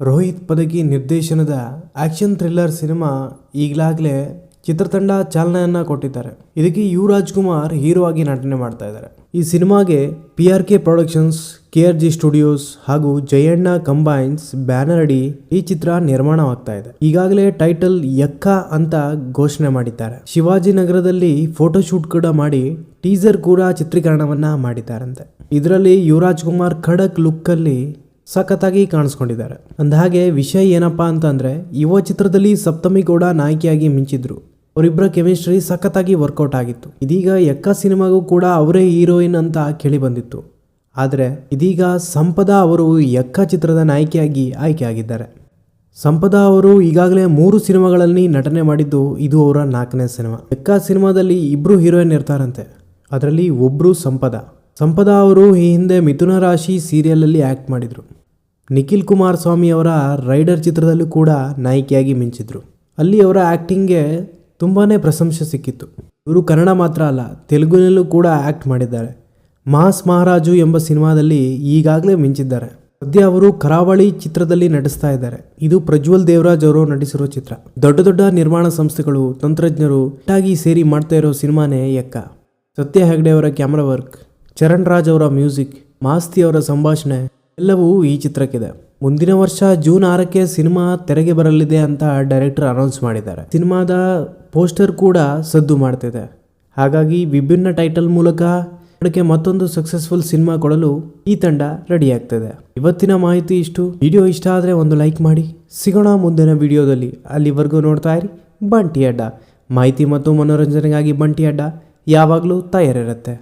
ರೋಹಿತ್ ಪದಕಿ ನಿರ್ದೇಶನದ action thriller cinema ಈಗಲಾಗಲೇ ಚಿತ್ರತಂಡ ಚಾಲನೆಯನ್ನ ಕೊಟ್ಟಿದ್ದಾರೆ. ಇದಕ್ಕೆ ಯುವರಾಜ್ ಕುಮಾರ್ ಹೀರೋ ಆಗಿ ನಟನೆ ಮಾಡ್ತಾ ಇದ್ದಾರೆ. ಈ ಸಿನಿಮಾಗೆ PRK ಪ್ರೊಡಕ್ಷನ್ಸ್, KRG ಸ್ಟುಡಿಯೋಸ್ ಹಾಗೂ ಜಯಣ್ಣ ಕಂಬೈನ್ಸ್ ಬ್ಯಾನರ್ ಅಡಿ ಈ ಚಿತ್ರ ನಿರ್ಮಾಣವಾಗ್ತಾ ಇದೆ. ಈಗಾಗಲೇ ಟೈಟಲ್ ಯಕ್ಕ ಅಂತ ಘೋಷಣೆ ಮಾಡಿದ್ದಾರೆ. ಶಿವಾಜಿನಗರದಲ್ಲಿ ಫೋಟೋಶೂಟ್ ಕೂಡ ಮಾಡಿ ಟೀಸರ್ ಕೂಡ ಚಿತ್ರೀಕರಣವನ್ನ ಮಾಡಿದ್ದಾರಂತೆ. ಇದರಲ್ಲಿ ಯುವರಾಜ್ ಕುಮಾರ್ ಖಡಕ್ ಲುಕ್ ಅಲ್ಲಿ ಸಖತ್ತಾಗಿ ಕಾಣಿಸ್ಕೊಂಡಿದ್ದಾರೆ. ಅಂದಹಾಗೆ ವಿಷಯ ಏನಪ್ಪಾ ಅಂತಂದ್ರೆ, ಯುವ ಚಿತ್ರದಲ್ಲಿ ಸಪ್ತಮಿ ಗೌಡ ನಾಯಕಿಯಾಗಿ ಮಿಂಚಿದ್ರು. ಅವರಿಬ್ಬರ ಕೆಮಿಸ್ಟ್ರಿ ಸಖತ್ತಾಗಿ ವರ್ಕೌಟ್ ಆಗಿತ್ತು. ಇದೀಗ ಯಕ್ಕ ಸಿನಿಮಾಗೂ ಕೂಡ ಅವರೇ ಹೀರೋಯಿನ್ ಅಂತ ಕೇಳಿ ಬಂದಿತ್ತು. ಆದರೆ ಇದೀಗ ಸಂಪದಾ ಅವರು ಯಕ್ಕ ಚಿತ್ರದ ನಾಯಕಿಯಾಗಿ ಆಯ್ಕೆಯಾಗಿದ್ದಾರೆ. ಸಂಪದಾ ಅವರು ಈಗಾಗಲೇ 3 ಸಿನಿಮಾಗಳಲ್ಲಿ ನಟನೆ ಮಾಡಿದ್ದು, ಇದು ಅವರ 4ನೇ ಸಿನಿಮಾ. ಯಕ್ಕ ಸಿನಿಮಾದಲ್ಲಿ ಇಬ್ರು ಹೀರೋಯಿನ್ ಇರ್ತಾರಂತೆ. ಅದರಲ್ಲಿ ಒಬ್ರು ಸಂಪದಾ ಅವರು ಈ ಹಿಂದೆ ಮಿಥುನ ರಾಶಿ ಸೀರಿಯಲ್ ಅಲ್ಲಿ ಆಕ್ಟ್ ಮಾಡಿದ್ರು. ನಿಖಿಲ್ ಕುಮಾರಸ್ವಾಮಿ ಅವರ ರೈಡರ್ ಚಿತ್ರದಲ್ಲೂ ಕೂಡ ನಾಯಕಿಯಾಗಿ ಮಿಂಚಿದ್ರು. ಅಲ್ಲಿ ಅವರ ಆಕ್ಟಿಂಗ್ಗೆ ತುಂಬಾನೇ ಪ್ರಶಂಸೆ ಸಿಕ್ಕಿತ್ತು. ಇವರು ಕನ್ನಡ ಮಾತ್ರ ಅಲ್ಲ, ತೆಲುಗಿನಲ್ಲೂ ಕೂಡ ಆಕ್ಟ್ ಮಾಡಿದ್ದಾರೆ. ಮಾಸ್ ಮಹಾರಾಜು ಎಂಬ ಸಿನಿಮಾದಲ್ಲಿ ಈಗಾಗಲೇ ಮಿಂಚಿದ್ದಾರೆ. ಸದ್ಯ ಅವರು ಕರಾವಳಿ ಚಿತ್ರದಲ್ಲಿ ನಟಿಸ್ತಾ ಇದ್ದಾರೆ. ಇದು ಪ್ರಜ್ವಲ್ ದೇವರಾಜ್ ಅವರು ನಟಿಸಿರೋ ಚಿತ್ರ. ದೊಡ್ಡ ನಿರ್ಮಾಣ ಸಂಸ್ಥೆಗಳು, ತಂತ್ರಜ್ಞರು ಒಟ್ಟಾಗಿ ಸೇರಿ ಮಾಡ್ತಾ ಇರೋ ಸಿನಿಮಾನೇ ಯಕ್ಕ. ಸತ್ಯ ಹೆಗ್ಡೆ ಅವರ ಕ್ಯಾಮ್ರಾ ವರ್ಕ್, ಚರಣ್ ರಾಜ್ ಅವರ ಮ್ಯೂಸಿಕ್, ಮಾಸ್ತಿ ಅವರ ಸಂಭಾಷಣೆ ಎಲ್ಲವೂ ಈ ಚಿತ್ರಕ್ಕಿದೆ. ಮುಂದಿನ ವರ್ಷ ಜೂನ್ 6ಕ್ಕೆ ಸಿನಿಮಾ ತೆರೆಗೆ ಬರಲಿದೆ ಅಂತ ಡೈರೆಕ್ಟರ್ ಅನೌನ್ಸ್ ಮಾಡಿದ್ದಾರೆ. ಸಿನಿಮಾದ ಪೋಸ್ಟರ್ ಕೂಡ ಸದ್ದು ಮಾಡ್ತಿದೆ. ಹಾಗಾಗಿ ವಿಭಿನ್ನ ಟೈಟಲ್ ಮೂಲಕ ಮತ್ತೊಂದು ಸಕ್ಸಸ್ಫುಲ್ ಸಿನಿಮಾ ಕೊಡಲು ಈ ತಂಡ ರೆಡಿ ಆಗ್ತಿದೆ. ಇವತ್ತಿನ ಮಾಹಿತಿ ಇಷ್ಟು. ವಿಡಿಯೋ ಇಷ್ಟ ಆದರೆ ಒಂದು ಲೈಕ್ ಮಾಡಿ. ಸಿಗೋಣ ಮುಂದಿನ ವಿಡಿಯೋದಲ್ಲಿ. ಅಲ್ಲಿವರೆಗೂ ನೋಡ್ತಾ ಇರಿ ಬಂಟಿ ಅಡ್ಡ. ಮಾಹಿತಿ ಮತ್ತು ಮನೋರಂಜನೆಗಾಗಿ ಬಂಟಿ ಅಡ್ಡ ಯಾವಾಗಲೂ ತಯಾರಿರುತ್ತೆ.